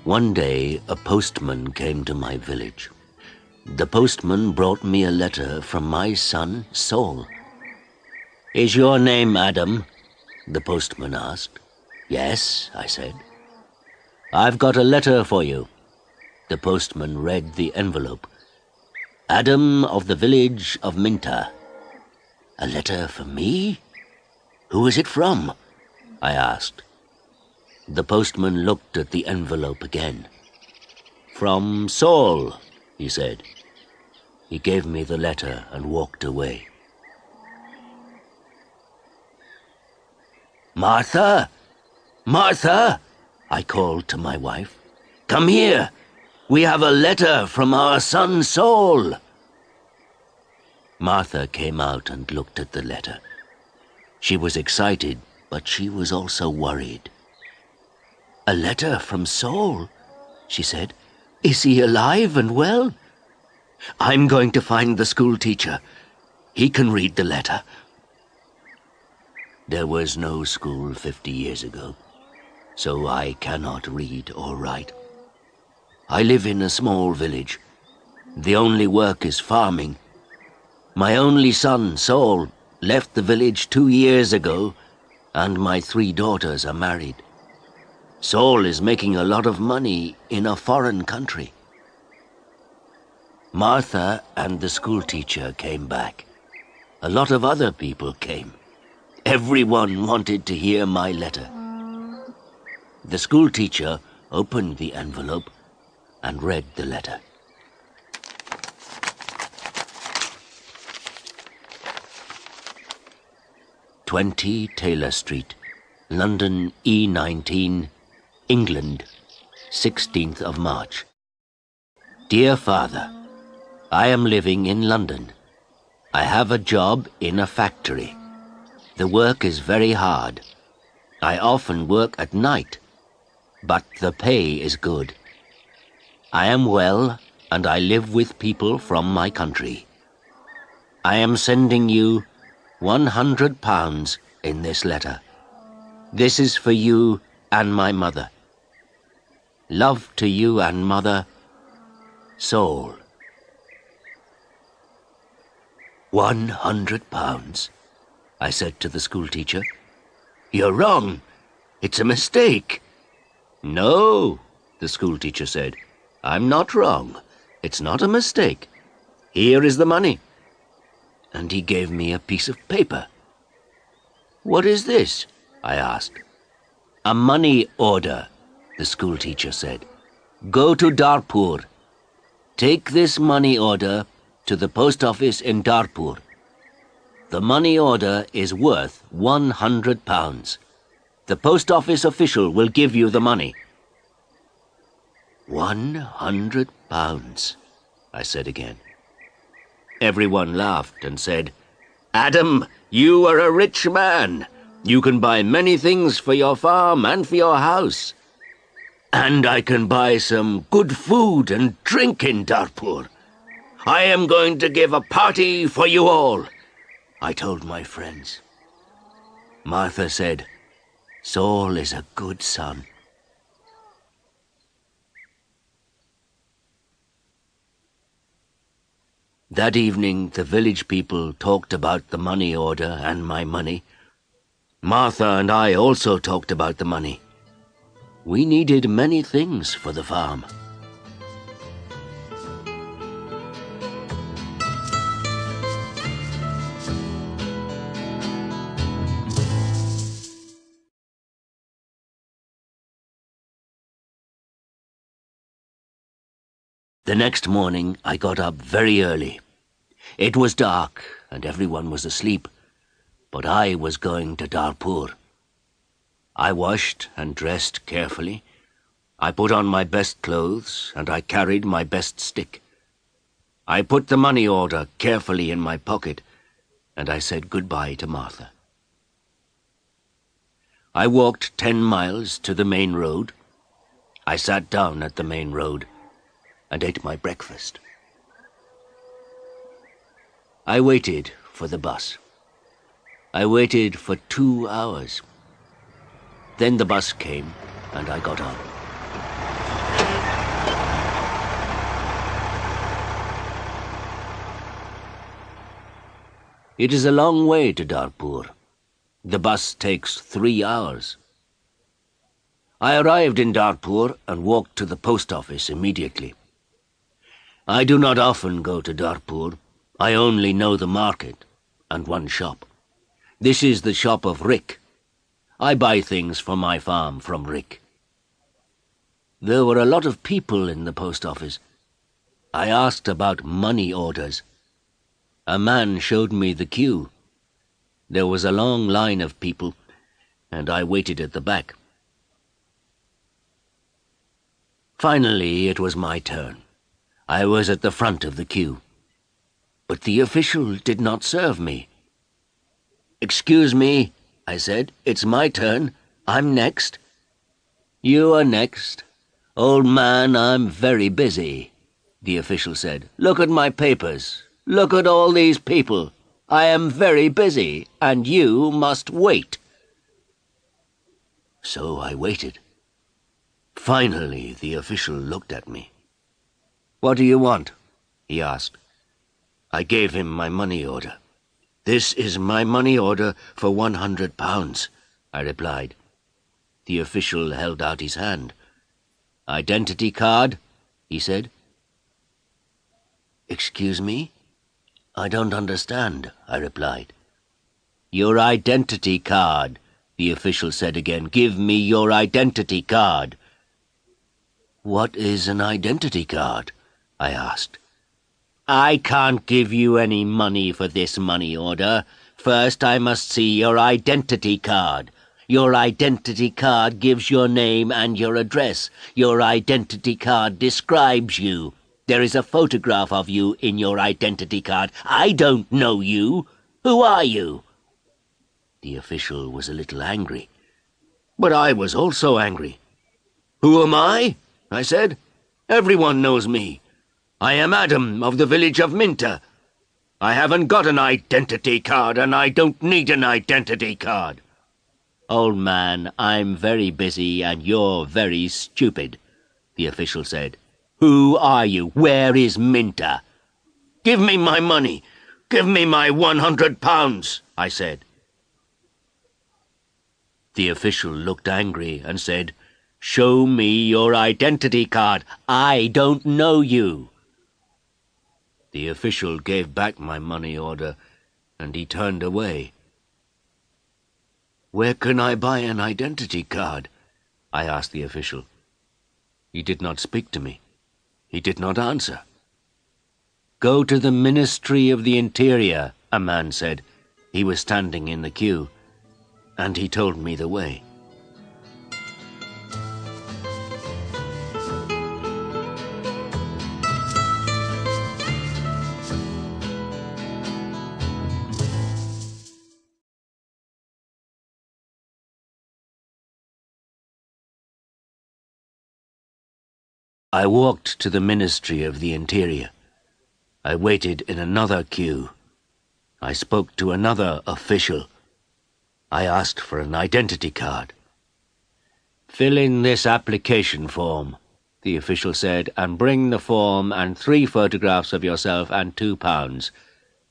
One day, a postman came to my village. The postman brought me a letter from my son, Saul. "Is your name Adam?" the postman asked. "Yes," I said. "I've got a letter for you." The postman read the envelope. "Adam of the village of Minta." "A letter for me? Who is it from?" I asked. The postman looked at the envelope again. "From Saul," he said. He gave me the letter and walked away. "Martha! Martha!" I called to my wife. "Come here! We have a letter from our son Saul." Martha came out and looked at the letter. She was excited, but she was also worried. "A letter from Saul?" she said. "Is he alive and well?" "I'm going to find the school teacher. He can read the letter." There was no school 50 years ago, so I cannot read or write. I live in a small village. The only work is farming. My only son, Saul, left the village 2 years ago, and my 3 daughters are married. Saul is making a lot of money in a foreign country. Martha and the school teacher came back. A lot of other people came. Everyone wanted to hear my letter. The school teacher opened the envelope and read the letter. "20 Taylor Street, London E19, England, 16th of March. Dear Father, I am living in London. I have a job in a factory. The work is very hard. I often work at night, but the pay is good. I am well, and I live with people from my country. I am sending you £100 in this letter. This is for you and my mother. Love to you and mother, Saul." £100, I said to the school teacher. "You're wrong. It's a mistake." "No," the school teacher said. "I'm not wrong. It's not a mistake. Here is the money." And he gave me a piece of paper. "What is this?" I asked. "A money order," the school teacher said. "Go to Darpur. Take this money order to the post office in Darpur. The money order is worth £100. The post office official will give you the money." £100, I said again. Everyone laughed and said, "Adam, you are a rich man. You can buy many things for your farm and for your house. And I can buy some good food and drink in Darpur. I am going to give a party for you all," I told my friends. Martha said, "Saul is a good son." That evening, the village people talked about the money order and my money. Martha and I also talked about the money. We needed many things for the farm. The next morning, I got up very early. It was dark and everyone was asleep, but I was going to Darpur. I washed and dressed carefully. I put on my best clothes and I carried my best stick. I put the money order carefully in my pocket and I said goodbye to Martha. I walked 10 miles to the main road. I sat down at the main road and ate my breakfast. I waited for the bus. I waited for 2 hours. Then the bus came and I got on. It is a long way to Darpur. The bus takes 3 hours. I arrived in Darpur and walked to the post office immediately. I do not often go to Darpur. I only know the market and one shop. This is the shop of Rick. I buy things for my farm from Rick. There were a lot of people in the post office. I asked about money orders. A man showed me the queue. There was a long line of people, and I waited at the back. Finally, it was my turn. I was at the front of the queue. But the official did not serve me. "Excuse me," I said. "It's my turn. I'm next." "You are next. Old man, I'm very busy," the official said. "Look at my papers. Look at all these people. I am very busy, and you must wait." So I waited. Finally, the official looked at me. "What do you want?" he asked. I gave him my money order. "This is my money order for £100, I replied. The official held out his hand. "Identity card?" he said. "Excuse me? I don't understand," I replied. "Your identity card," the official said again. "Give me your identity card." "What is an identity card?" I asked. "I can't give you any money for this money order. First, I must see your identity card. Your identity card gives your name and your address. Your identity card describes you. There is a photograph of you in your identity card. I don't know you. Who are you?" The official was a little angry. But I was also angry. "Who am I?" I said. "Everyone knows me. I am Adam of the village of Minter. I haven't got an identity card, and I don't need an identity card." "Old man, I'm very busy and you're very stupid," the official said. "Who are you? Where is Minter?" "Give me my money. Give me my £100, I said. The official looked angry and said, "Show me your identity card. I don't know you." The official gave back my money order, and he turned away. "Where can I buy an identity card?" I asked the official. He did not speak to me. He did not answer. "Go to the Ministry of the Interior," a man said. He was standing in the queue, and he told me the way. I walked to the Ministry of the Interior. I waited in another queue. I spoke to another official. I asked for an identity card. "Fill in this application form," the official said, "and bring the form and 3 photographs of yourself and £2.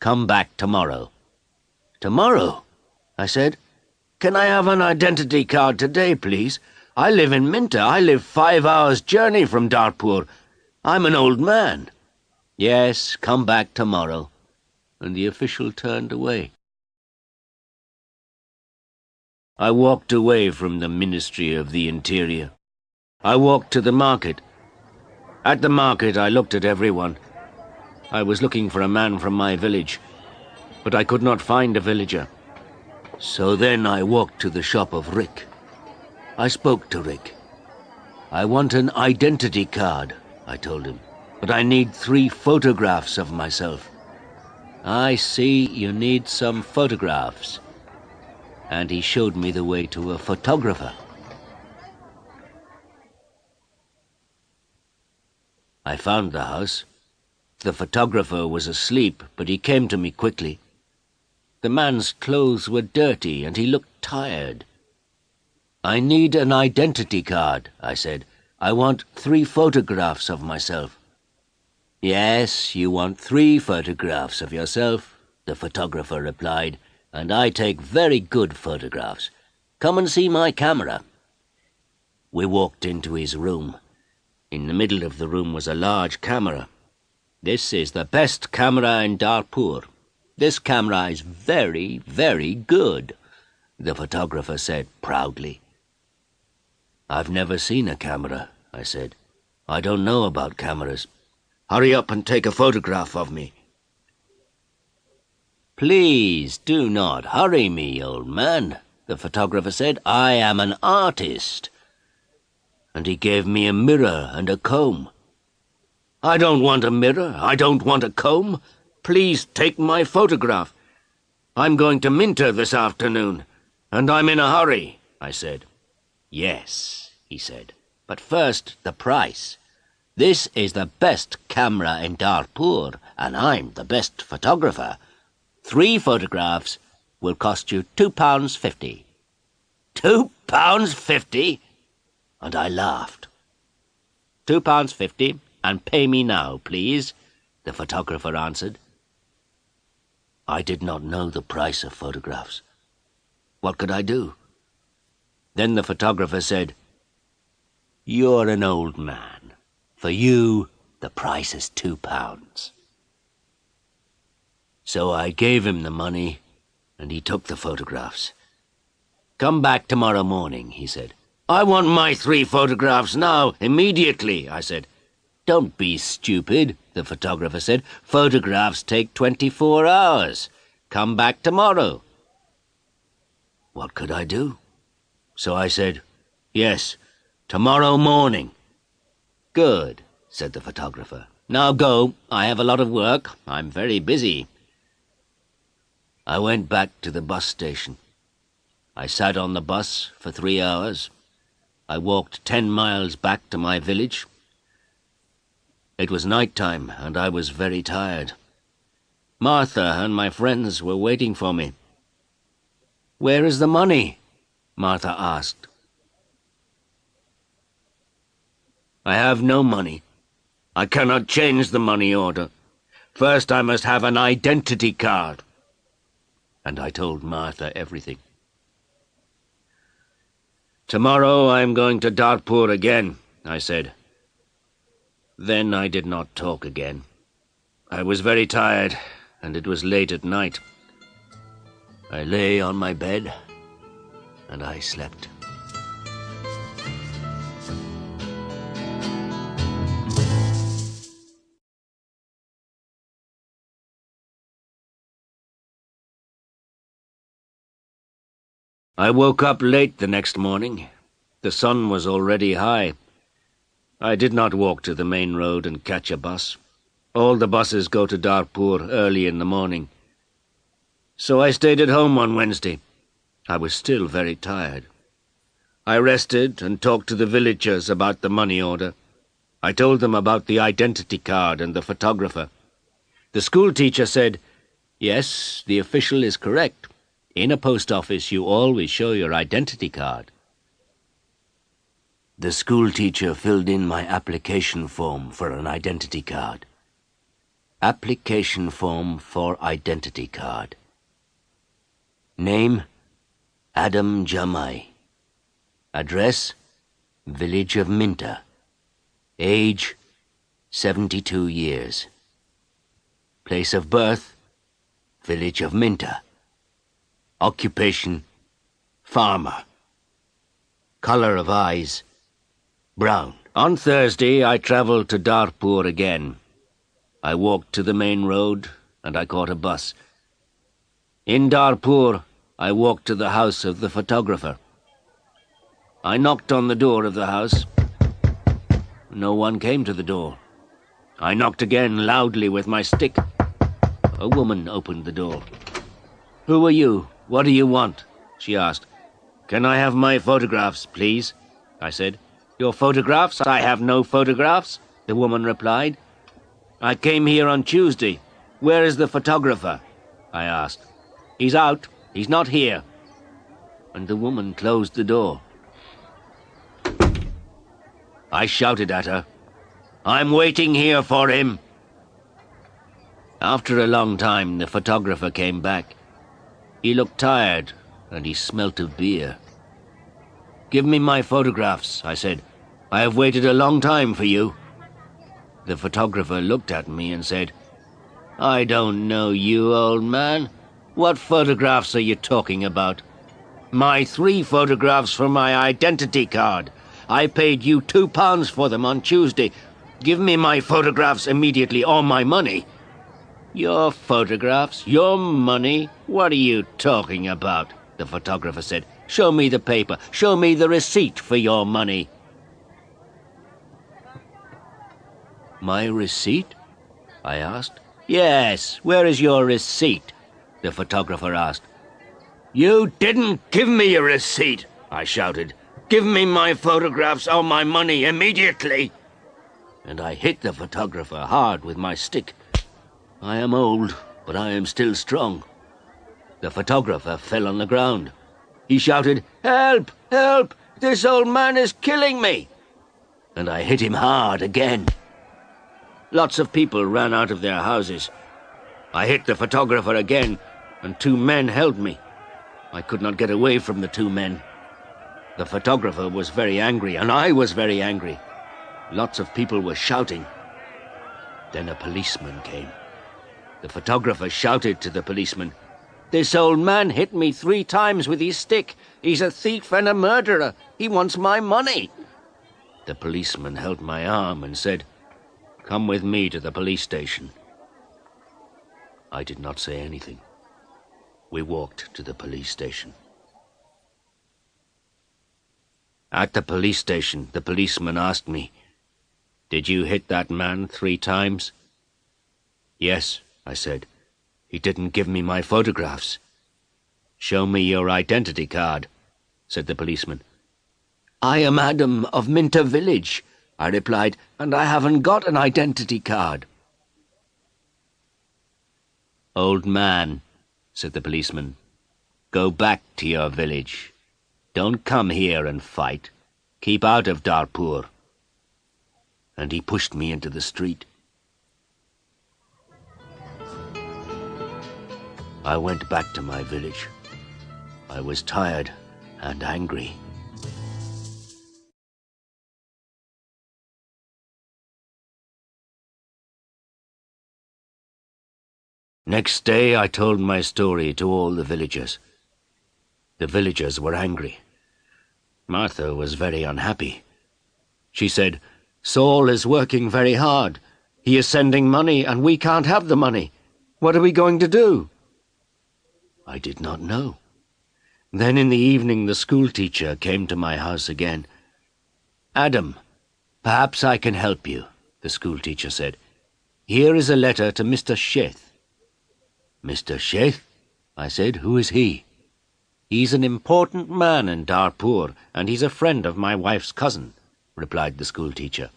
Come back tomorrow." "Tomorrow?" I said. "Can I have an identity card today, please? I live in Minter. I live 5 hours' journey from Darpur. I'm an old man." "Yes, come back tomorrow." And the official turned away. I walked away from the Ministry of the Interior. I walked to the market. At the market, I looked at everyone. I was looking for a man from my village, but I could not find a villager. So then I walked to the shop of Rick. I spoke to Rick. "I want an identity card," I told him, "but I need 3 photographs of myself." "I see you need some photographs." And he showed me the way to a photographer. I found the house. The photographer was asleep, but he came to me quickly. The man's clothes were dirty, and he looked tired. "I need an identity card," I said. "I want 3 photographs of myself." "Yes, you want 3 photographs of yourself, the photographer replied, "and I take very good photographs. Come and see my camera." We walked into his room. In the middle of the room was a large camera. "This is the best camera in Darpur. This camera is very, very good," the photographer said proudly. "I've never seen a camera," I said. "I don't know about cameras. Hurry up and take a photograph of me." "Please do not hurry me, old man," the photographer said. "I am an artist." And he gave me a mirror and a comb. "I don't want a mirror. I don't want a comb. Please take my photograph. I'm going to Minter this afternoon, and I'm in a hurry," I said. "Yes," he said, "but first the price. This is the best camera in Darpur, and I'm the best photographer. 3 photographs will cost you £2.50. £2.50? And I laughed. £2.50, and pay me now, please, the photographer answered. I did not know the price of photographs. What could I do? Then the photographer said, "You're an old man. For you, the price is £2. So I gave him the money, and he took the photographs. "Come back tomorrow morning," he said. "I want my 3 photographs now, immediately," I said. "Don't be stupid," the photographer said. "Photographs take 24 hours. Come back tomorrow." What could I do? So I said, "Yes, tomorrow morning." "Good," said the photographer. "Now go. I have a lot of work. I'm very busy." I went back to the bus station. I sat on the bus for 3 hours. I walked 10 miles back to my village. It was night time, and I was very tired. Martha and my friends were waiting for me. "Where is the money?" Martha asked. "I have no money. I cannot change the money order. First I must have an identity card." And I told Martha everything. "Tomorrow I am going to Darpur again," I said. Then I did not talk again. I was very tired, and it was late at night. I lay on my bed, and I slept. I woke up late the next morning. The sun was already high. I did not walk to the main road and catch a bus. All the buses go to Darpur early in the morning. So I stayed at home on Wednesday. I was still very tired. I rested and talked to the villagers about the money order. I told them about the identity card and the photographer. The school teacher said, "Yes, the official is correct. In a post office, you always show your identity card." The school teacher filled in my application form for an identity card. Application form for identity card. Name, Adam Jamai. Address, village of Minter. Age, 72 years. Place of birth, village of Minter. Occupation, farmer. Color of eyes, brown. On Thursday, I travelled to Darpur again. I walked to the main road, and I caught a bus. In Darpur, I walked to the house of the photographer. I knocked on the door of the house. No one came to the door. I knocked again loudly with my stick. A woman opened the door. "Who are you? What do you want?" she asked. "Can I have my photographs, please?" I said. "Your photographs? I have no photographs," the woman replied. "I came here on Tuesday. Where is the photographer?" I asked. "He's out. He's not here." And the woman closed the door. I shouted at her, "I'm waiting here for him." After a long time, the photographer came back. He looked tired, and he smelt of beer. "Give me my photographs," I said. "I have waited a long time for you." The photographer looked at me and said, "I don't know you, old man. What photographs are you talking about?" "My 3 photographs for my identity card. I paid you £2 for them on Tuesday. Give me my photographs immediately, or my money." "Your photographs? Your money? What are you talking about?" the photographer said. "Show me the paper. Show me the receipt for your money." "My receipt?" I asked. "Yes, where is your receipt?" the photographer asked. "You didn't give me a receipt," I shouted. "Give me my photographs or my money immediately." And I hit the photographer hard with my stick. I am old, but I am still strong. The photographer fell on the ground. He shouted, "Help! Help! This old man is killing me!" And I hit him hard again. Lots of people ran out of their houses. I hit the photographer again, and 2 men held me. I could not get away from the 2 men. The photographer was very angry, and I was very angry. Lots of people were shouting. Then a policeman came. The photographer shouted to the policeman, "This old man hit me 3 times with his stick. He's a thief and a murderer. He wants my money." The policeman held my arm and said, "Come with me to the police station." I did not say anything. We walked to the police station. At the police station, the policeman asked me, "Did you hit that man 3 times?" "Yes," I said. "He didn't give me my photographs." "Show me your identity card," said the policeman. "I am Adam of Minter Village," I replied, "and I haven't got an identity card." "Old man," said the policeman, "go back to your village. Don't come here and fight. Keep out of Darpur." And he pushed me into the street. I went back to my village. I was tired and angry. Next day I told my story to all the villagers. The villagers were angry. Martha was very unhappy. She said, "Saul is working very hard. He is sending money and we can't have the money. What are we going to do?" I did not know. Then in the evening the schoolteacher came to my house again. "Adam, perhaps I can help you," the schoolteacher said. "Here is a letter to Mr. Sheth." "Mr. Sheth?" I said. "Who is he?" "He's an important man in Darpur, and he's a friend of my wife's cousin," replied the schoolteacher.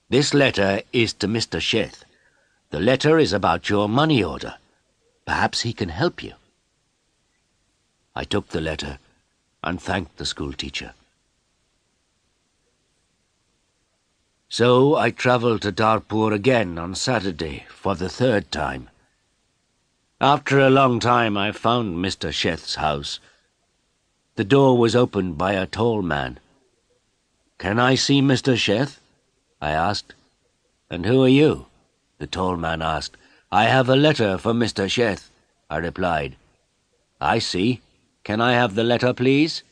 "This letter is to Mr. Sheth. The letter is about your money order. Perhaps he can help you." I took the letter and thanked the schoolteacher. So I travelled to Darpur again on Saturday for the 3rd time. After a long time I found Mr. Sheth's house. The door was opened by a tall man. "Can I see Mr. Sheth?" I asked. "And who are you?" the tall man asked. "I have a letter for Mr. Sheth," I replied. "I see. Can I have the letter, please?"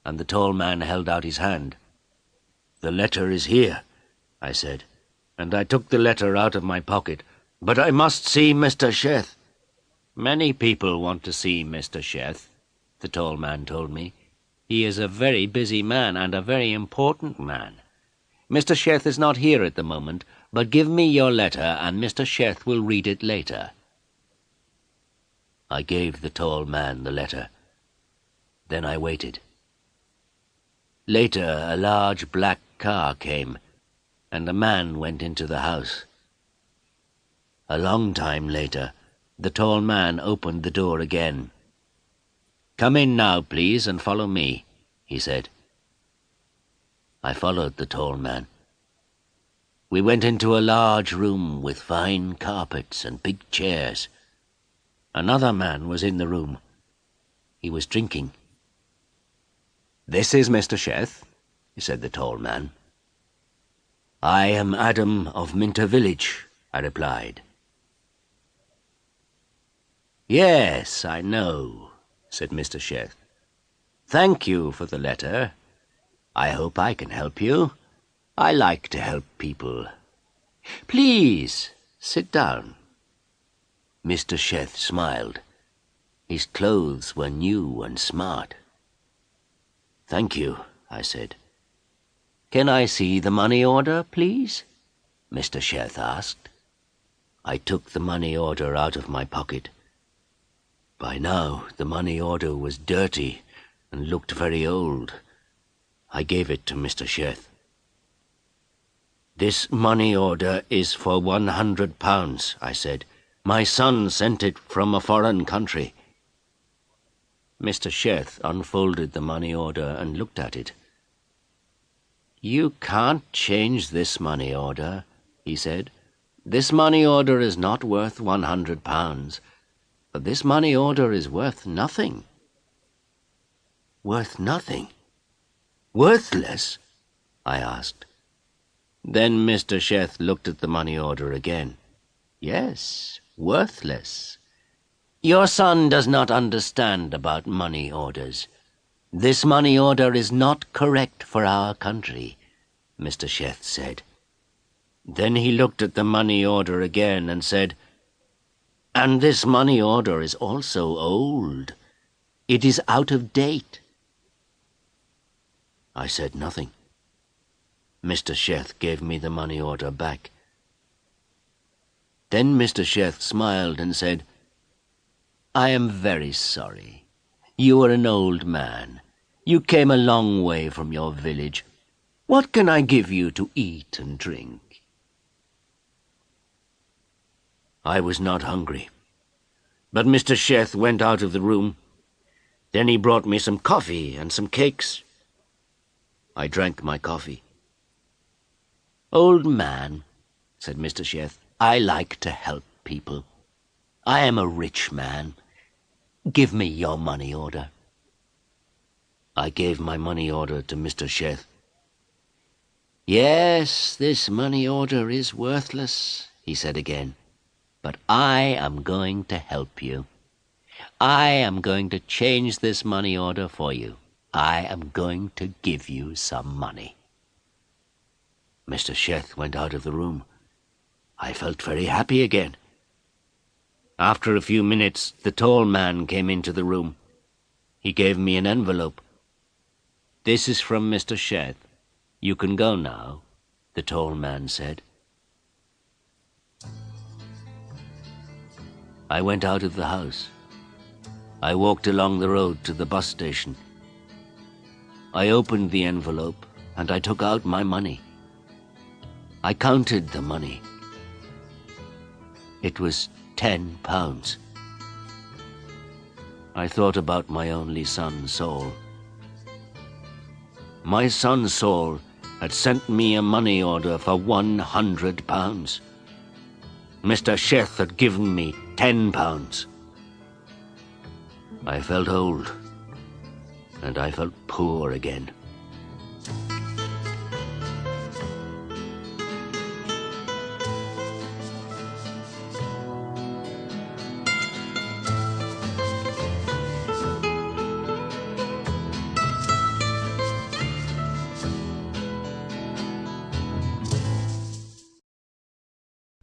And the tall man held out his hand. "The letter is here," I said, and I took the letter out of my pocket. "But I must see Mr. Sheth." "Many people want to see Mr. Sheth," the tall man told me. "He is a very busy man and a very important man. Mr. Sheth is not here at the moment, but give me your letter and Mr. Sheth will read it later." I gave the tall man the letter. Then I waited. Later, a large black car came, and a man went into the house. A long time later, the tall man opened the door again. "Come in now, please, and follow me," he said. I followed the tall man. We went into a large room with fine carpets and big chairs. Another man was in the room. He was drinking. "This is Mr. Sheth," said the tall man. "I am Adam of Minter Village," I replied. "Yes, I know," said Mr. Sheth. "Thank you for the letter. I hope I can help you. I like to help people. Please, sit down." Mr. Sheth smiled. His clothes were new and smart. "Thank you," I said. "Can I see the money order, please?" Mr. Sheth asked. I took the money order out of my pocket. By now, the money order was dirty and looked very old. I gave it to Mr. Sheth. "This money order is for £100, I said. "My son sent it from a foreign country." Mr. Sheth unfolded the money order and looked at it. "You can't change this money order," he said. "This money order is not worth £100. But this money order is worth nothing." "Worth nothing? Worthless?" I asked. Then Mr. Sheth looked at the money order again. "Yes, worthless. Your son does not understand about money orders. This money order is not correct for our country," Mr. Sheth said. Then he looked at the money order again and said, "And this money order is also old. It is out of date." I said nothing. Mr. Sheth gave me the money order back. Then Mr. Sheth smiled and said, "I am very sorry. You are an old man. You came a long way from your village. What can I give you to eat and drink?" I was not hungry, but Mr. Sheth went out of the room. Then he brought me some coffee and some cakes. I drank my coffee. "Old man," said Mr. Sheth, "I like to help people. I am a rich man. Give me your money order." I gave my money order to Mr. Sheth. "Yes, this money order is worthless," he said again. "But I am going to help you. I am going to change this money order for you. I am going to give you some money." Mr. Sheth went out of the room. I felt very happy again. After a few minutes, the tall man came into the room. He gave me an envelope. "This is from Mr. Sheth. You can go now," the tall man said. I went out of the house. I walked along the road to the bus station. I opened the envelope and I took out my money. I counted the money. It was £10. I thought about my only son, Saul. My son, Saul, had sent me a money order for £100. Mr. Sheth had given me £10. I felt old, and I felt poor again.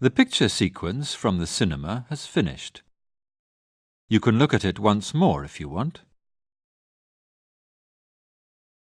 The picture sequence from the cinema has finished. You can look at it once more if you want.